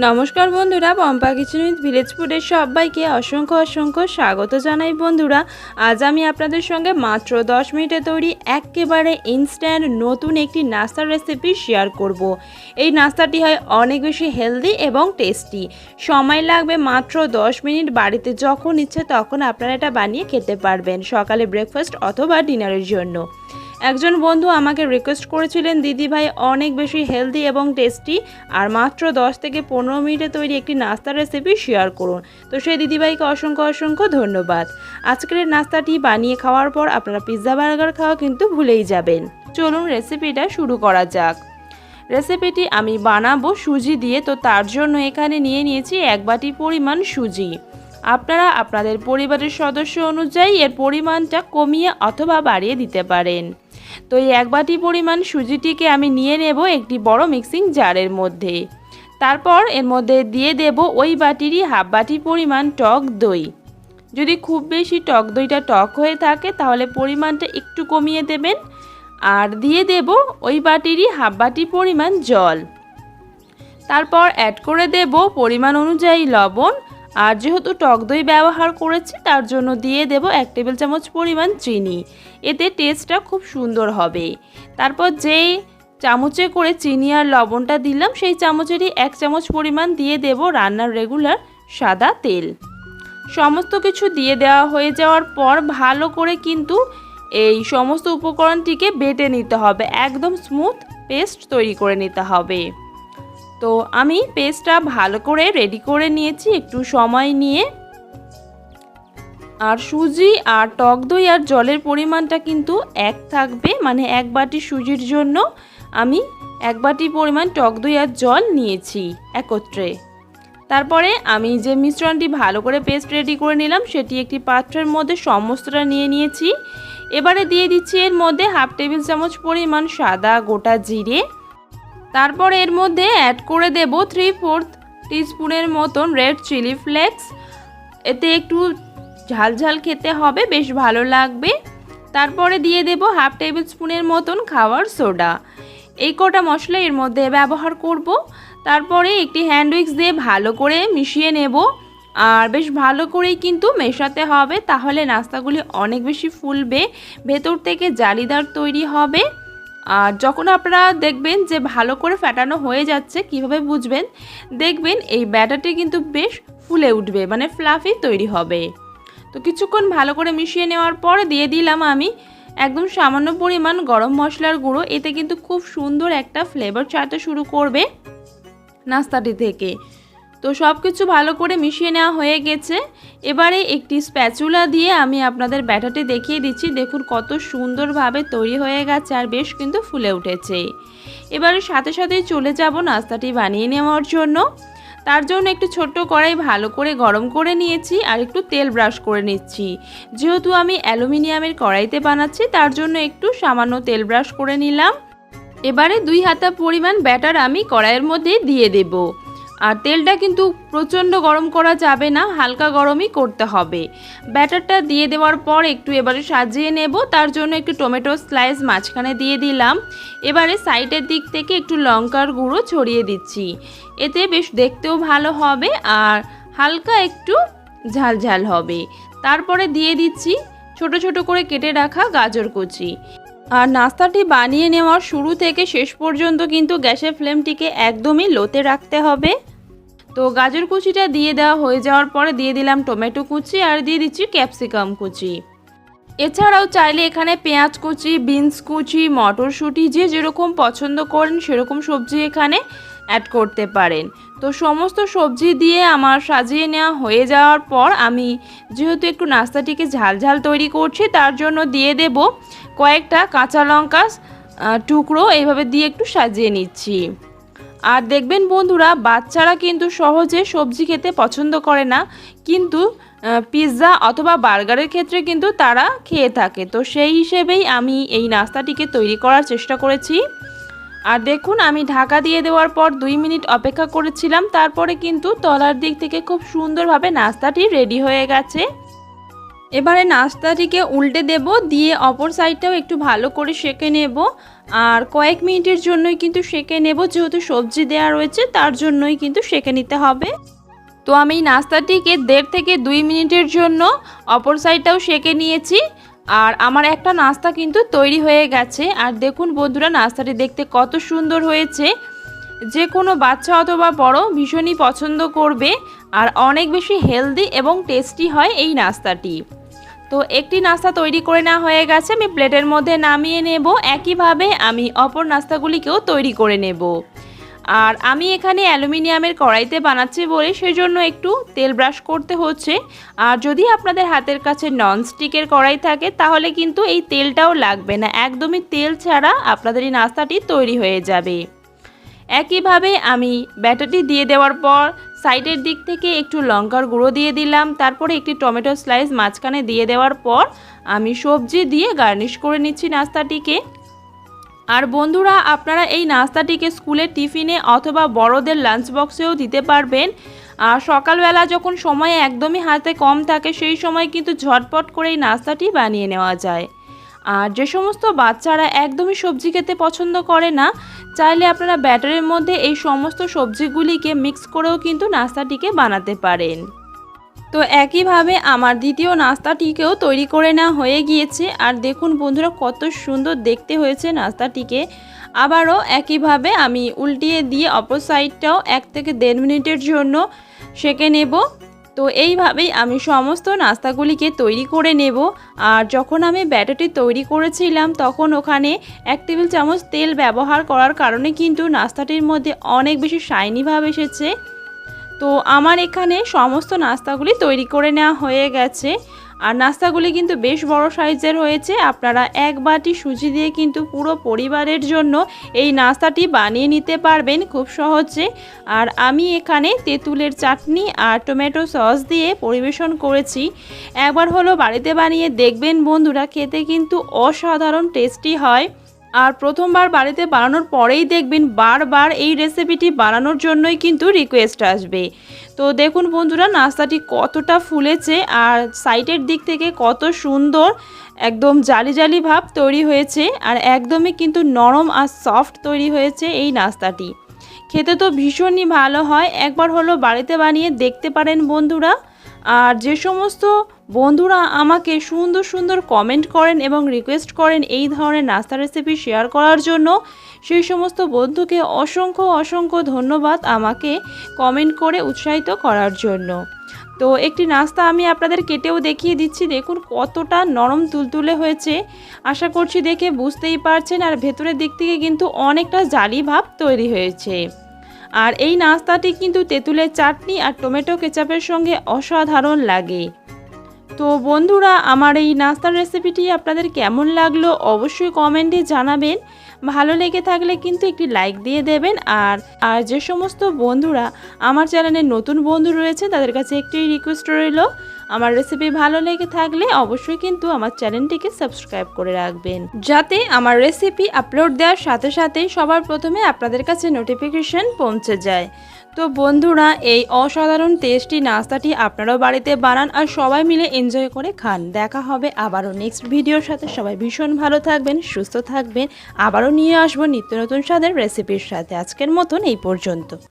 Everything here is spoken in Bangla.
নমস্কার বন্ধুরা, পম্পা কিচেন উইথ ভিলেজ ফুডের সবাইকে অসংখ্য অসংখ্য স্বাগত জানাই। বন্ধুরা, আজ আমি আপনাদের সঙ্গে মাত্র 10 মিনিটে তৈরি একেবারে ইনস্ট্যান্ট নতুন একটি নাস্তার রেসিপি শেয়ার করব। এই নাস্তাটি হয় অনেক বেশি হেলদি এবং টেস্টি। সময় লাগবে মাত্র 10 মিনিট। বাড়িতে যখন ইচ্ছে তখন আপনারা এটা বানিয়ে খেতে পারবেন, সকালে ব্রেকফাস্ট অথবা ডিনারের জন্য। একজন বন্ধু আমাকে রিকোয়েস্ট করেছিলেন, দিদি ভাই অনেক বেশি হেলদি এবং টেস্টি আর মাত্র 10 থেকে 15 মিনিটে তৈরি একটি নাস্তার রেসিপি শেয়ার করুন। তো সেই দিদিভাইকে অসংখ্য অসংখ্য ধন্যবাদ। আজকের নাস্তাটি বানিয়ে খাওয়ার পর আপনারা পিৎজা বার্গার খাওয়া কিন্তু ভুলেই যাবেন। চলুন রেসিপিটা শুরু করা যাক। রেসিপিটি আমি বানাবো সুজি দিয়ে। তো তার জন্য এখানে নিয়ে নিয়েছি 1 বাটি পরিমাণ সুজি। আপনারা আপনাদের পরিবারের সদস্য অনুযায়ী এর পরিমাণটা কমিয়ে অথবা বাড়িয়ে দিতে পারেন। তো এই 1 বাটি পরিমাণ সুজিটিকে আমি নিয়ে নেব একটি বড় মিক্সিং জারের মধ্যে। তারপর এর মধ্যে দিয়ে দেব ওই বাটিরই হাফ বাটি পরিমাণ টক দই। যদি খুব বেশি টক দইটা টক হয়ে থাকে তাহলে পরিমাণটা একটু কমিয়ে দেবেন। আর দিয়ে দেব ওই বাটিরই হাফ বাটি পরিমাণ জল। তারপর অ্যাড করে দেব পরিমাণ অনুযায়ী লবণ। আর যেহেতু টক দই ব্যবহার করেছি তার জন্য দিয়ে দেব 1 টেবিল চামচ পরিমাণ চিনি। এতে টেস্টটা খুব সুন্দর হবে। তারপর যেই চামচে করে চিনি আর লবণটা দিলাম সেই চামচেরই 1 চামচ পরিমাণ দিয়ে দেব রান্নার রেগুলার সাদা তেল। সমস্ত কিছু দিয়ে দেওয়া হয়ে যাওয়ার পর ভালো করে কিন্তু এই সমস্ত উপকরণটিকে বেটে নিতে হবে, একদম স্মুথ পেস্ট তৈরি করে নিতে হবে। তো আমি পেস্টটা ভালো করে রেডি করে নিয়েছি একটু সময় নিয়ে। আর সুজি আর টক দই আর জলের পরিমাণটা কিন্তু এক থাকবে, মানে 1 বাটি সুজির জন্য আমি 1 বাটি পরিমাণ টক দই আর জল নিয়েছি একত্রে। তারপরে আমি যে মিশ্রণটি ভালো করে পেস্ট রেডি করে নিলাম সেটি একটি পাত্রের মধ্যে সমস্তটা নিয়ে নিয়েছি। এবারে দিয়ে দিচ্ছি এর মধ্যে হাফ টেবিল চামচ পরিমাণ সাদা গোটা জিরে। তারপর এর মধ্যে অ্যাড করে দেব 3/4 টিস্পুনের মতন রেড চিলি ফ্লেক্স। এতে একটু ঝাল ঝাল খেতে হবে, বেশ ভালো লাগবে। তারপরে দিয়ে দেব হাফ টেবিল স্পুনের মতন খাবার সোডা। এই কটা মশলা এর মধ্যে ব্যবহার করব। তারপরে একটি হ্যান্ড উইক্স দিয়ে ভালো করে মিশিয়ে নেব। আর বেশ ভালো করেই কিন্তু মেশাতে হবে, তাহলে নাস্তাগুলি অনেক বেশি ফুলবে, ভেতর থেকে জালিদার তৈরি হবে। আর যখন আপনারা দেখবেন যে ভালো করে ফেটানো হয়ে যাচ্ছে, কিভাবে বুঝবেন? দেখবেন এই ব্যাটারটি কিন্তু বেশ ফুলে উঠবে, মানে ফ্লাফি তৈরি হবে। তো কিছুক্ষণ ভালো করে মিশিয়ে নেওয়ার পর দিয়ে দিলাম আমি একদম সামান্য পরিমাণ গরম মশলার গুঁড়ো। এতে কিন্তু খুব সুন্দর একটা ফ্লেভার ছাড়তে শুরু করবে নাস্তাটি থেকে। তো সব কিছু ভালো করে মিশিয়ে নেওয়া হয়ে গেছে। এবারে একটি স্প্যাচুলা দিয়ে আমি আপনাদের ব্যাটারটি দেখিয়ে দিচ্ছি। দেখুন কত সুন্দরভাবে তৈরি হয়ে গেছে আর বেশ কিন্তু ফুলে উঠেছে। এবারে সাথে সাথেই চলে যাব নাস্তাটি বানিয়ে নেওয়ার জন্য। তার জন্য একটু ছোট্ট কড়াই ভালো করে গরম করে নিয়েছি আর একটু তেল ব্রাশ করে নিচ্ছি। যেহেতু আমি অ্যালুমিনিয়ামের কড়াইতে বানাচ্ছি তার জন্য একটু সামান্য তেল ব্রাশ করে নিলাম। এবারে 2 হাতা পরিমাণ ব্যাটার আমি কড়াইয়ের মধ্যে দিয়ে দেব। আর তেলটা কিন্তু প্রচণ্ড গরম করা যাবে না, হালকা গরমই করতে হবে। ব্যাটারটা দিয়ে দেওয়ার পর একটু এবারে সাজিয়ে নেব। তার জন্য একটু টমেটো স্লাইস মাঝখানে দিয়ে দিলাম। এবারে সাইডের দিক থেকে একটু লঙ্কার গুঁড়ো ছড়িয়ে দিচ্ছি। এতে বেশ দেখতেও ভালো হবে আর হালকা একটু ঝাল ঝাল হবে। তারপরে দিয়ে দিচ্ছি ছোট ছোট করে কেটে রাখা গাজর কুচি। আর নাস্তাটি বানিয়ে নেওয়ার শুরু থেকে শেষ পর্যন্ত কিন্তু গ্যাসের ফ্লেমটিকে একদমই লোতে রাখতে হবে। তো গাজর কুচিটা দিয়ে দেওয়া হয়ে যাওয়ার পরে দিয়ে দিলাম টমেটো কুচি আর দিয়ে দিচ্ছি ক্যাপসিকাম কুচি। এছাড়াও চাইলে এখানে পেঁয়াজ কুচি, বিনস কুচি, মটরশুঁটি যে যেরকম পছন্দ করেন সেরকম সবজি এখানে অ্যাড করতে পারেন। তো সমস্ত সবজি দিয়ে আমার সাজিয়ে নেওয়া হয়ে যাওয়ার পর আমি যেহেতু একটু নাস্তাটিকে ঝাল ঝাল তৈরি করছি তার জন্য দিয়ে দেব কয়েকটা কাঁচা লঙ্কা টুকরো, এইভাবে দিয়ে একটু সাজিয়ে নিচ্ছি। আর দেখবেন বন্ধুরা, বাচ্চারা কিন্তু সহজে সবজি খেতে পছন্দ করে না, কিন্তু পিৎজা অথবা বার্গারের ক্ষেত্রে কিন্তু তারা খেয়ে থাকে। তো সেই হিসেবেই আমি এই নাস্তাটিকে তৈরি করার চেষ্টা করেছি। আর দেখুন আমি ঢাকা দিয়ে দেওয়ার পর 2 মিনিট অপেক্ষা করেছিলাম। তারপরে কিন্তু তলার দিক থেকে খুব সুন্দরভাবে নাস্তাটি রেডি হয়ে গেছে। এবারে নাস্তাটিকে উল্টে দেব, দিয়ে অপর সাইডটাও একটু ভালো করে সেঁকে নেব। আর কয়েক মিনিটের জন্যই কিন্তু সেঁকে নেব, যেহেতু সবজি দেওয়া রয়েছে তার জন্যই কিন্তু সেঁকে নিতে হবে। তো আমি নাস্তাটিকে 1.5 থেকে 2 মিনিটের জন্য অপর সাইডটাও সেঁকে নিয়েছি। আর আমার একটা নাস্তা কিন্তু তৈরি হয়ে গেছে। আর দেখুন বন্ধুরা, নাস্তাটি দেখতে কত সুন্দর হয়েছে। যে কোনো বাচ্চা অথবা বড় ভীষণই পছন্দ করবে। আর অনেক বেশি হেলদি এবং টেস্টি হয় এই নাস্তাটি। তো একটি নাস্তা তৈরি করে নেওয়া হয়ে গেছে, আমি প্লেটের মধ্যে নামিয়ে নেব। একইভাবে আমি অপর নাস্তাগুলিকেও তৈরি করে নেব। আর আমি এখানে অ্যালুমিনিয়ামের কড়াইতে বানাচ্ছি বলে সেজন্য একটু তেল ব্রাশ করতে হচ্ছে। আর যদি আপনাদের হাতের কাছে ননস্টিকের কড়াই থাকে তাহলে কিন্তু এই তেলটাও লাগবে না, একদমই তেল ছাড়া আপনাদের এই নাস্তাটি তৈরি হয়ে যাবে। একইভাবে আমি ব্যাটারটি দিয়ে দেওয়ার পর সাইডের দিক থেকে একটু লঙ্কার গুঁড়ো দিয়ে দিলাম, তারপরে একটি টমেটো স্লাইস মাঝখানে দিয়ে দেওয়ার পর আমি সবজি দিয়ে গার্নিশ করে নিচ্ছি নাস্তাটিকে। আর বন্ধুরা, আপনারা এই নাস্তাটিকে স্কুলের টিফিনে অথবা বড়দের লাঞ্চ বক্সেও দিতে পারবেন। আর সকালবেলা যখন সময় একদমই হাতে কম থাকে সেই সময় কিন্তু ঝটপট করে এই নাস্তাটি বানিয়ে নেওয়া যায়। আর যে সমস্ত বাচ্চারা একদমই সবজি খেতে পছন্দ করে না, চাইলে আপনারা ব্যাটারের মধ্যে এই সমস্ত সবজিগুলিকে মিক্স করেও কিন্তু নাস্তাটিকে বানাতে পারেন। তো একইভাবে আমার দ্বিতীয় নাস্তাটিকেও তৈরি করে নেওয়া হয়ে গিয়েছে। আর দেখুন বন্ধুরা, কত সুন্দর দেখতে হয়েছে নাস্তাটিকে। আবারও একইভাবে আমি উল্টিয়ে দিয়ে অপর সাইডটাও 1 থেকে 1.5 মিনিটের জন্য সেঁকে নেব। তো এইভাবেই আমি সমস্ত নাস্তাগুলিকে তৈরি করে নেব। আর যখন আমি ব্যাটারটি তৈরি করেছিলাম তখন ওখানে 1 টেবিল চামচ তেল ব্যবহার করার কারণে কিন্তু নাস্তাটির মধ্যে অনেক বেশি শাইনি ভাব এসেছে। তো আমার এখানে সমস্ত নাস্তাগুলি তৈরি করে নেওয়া হয়ে গেছে। আর নাস্তাগুলি কিন্তু বেশ বড় সাইজের হয়েছে। আপনারা 1 বাটি সুজি দিয়ে কিন্তু পুরো পরিবারের জন্য এই নাস্তাটি বানিয়ে নিতে পারবেন খুব সহজে। আর আমি এখানে তেঁতুলের চাটনি আর টমেটো সস দিয়ে পরিবেশন করেছি। একবার হলো বাড়িতে বানিয়ে দেখবেন বন্ধুরা, খেতে কিন্তু অসাধারণ টেস্টি হয়। আর প্রথমবার বাড়িতে বানানোর পরেই দেখবেন বারবার এই রেসিপিটি বানানোর জন্যই কিন্তু রিকোয়েস্ট আসবে। তো দেখুন বন্ধুরা, নাস্তাটি কতটা ফুলেছে আর সাইডের দিক থেকে কত সুন্দর একদম জালি জালি ভাব তৈরি হয়েছে। আর একদমই কিন্তু নরম আর সফট তৈরি হয়েছে এই নাস্তাটি। খেতে তো ভীষণই ভালো হয়, একবার হলো বাড়িতে বানিয়ে দেখতে পারেন বন্ধুরা। আর যে সমস্ত বন্ধুরা আমাকে সুন্দর সুন্দর কমেন্ট করেন এবং রিকোয়েস্ট করেন এই ধরনের নাস্তা রেসিপি শেয়ার করার জন্য, সেই সমস্ত বন্ধুকে অসংখ্য অসংখ্য ধন্যবাদ আমাকে কমেন্ট করে উৎসাহিত করার জন্য। তো একটি নাস্তা আমি আপনাদের কেটেও দেখিয়ে দিচ্ছি। দেখুন কতটা নরম তুলতুলে হয়েছে, আশা করছি দেখে বুঝতেই পারছেন। আর ভেতরের দিক থেকে কিন্তু অনেকটা জালি ভাব তৈরি হয়েছে। আর এই নাস্তাটি কিন্তু তেঁতুলের চাটনি আর টমেটো কেচাপের সঙ্গে অসাধারণ লাগে। তো বন্ধুরা, আমার এই নাস্তার রেসিপিটি আপনাদের কেমন লাগলো অবশ্যই কমেন্টে জানাবেন। ভালো লেগে থাকলে কিন্তু একটি লাইক দিয়ে দেবেন। আর যে সমস্ত বন্ধুরা আমার চ্যানেলে নতুন বন্ধু রয়েছে তাদের কাছে একটি রিকোয়েস্ট রইল, আমার রেসিপি ভালো লেগে থাকলে অবশ্যই কিন্তু আমার চ্যানেলটিকে সাবস্ক্রাইব করে রাখবেন, যাতে আমার রেসিপি আপলোড দেওয়ার সাথে সাথেই সবার প্রথমে আপনাদের কাছে নোটিফিকেশন পৌঁছে যায়। তো বন্ধুরা, এই অসাধারণ টেস্টি নাস্তাটি আপনারাও বাড়িতে বানান আর সবাই মিলে এনজয় করে খান। দেখা হবে আবারও নেক্সট ভিডিওর সাথে। সবাই ভীষণ ভালো থাকবেন, সুস্থ থাকবেন। আবারও নিয়ে আসবো নিত্য নতুন স্বাদের রেসিপির সাথে। আজকের মতন এই পর্যন্ত।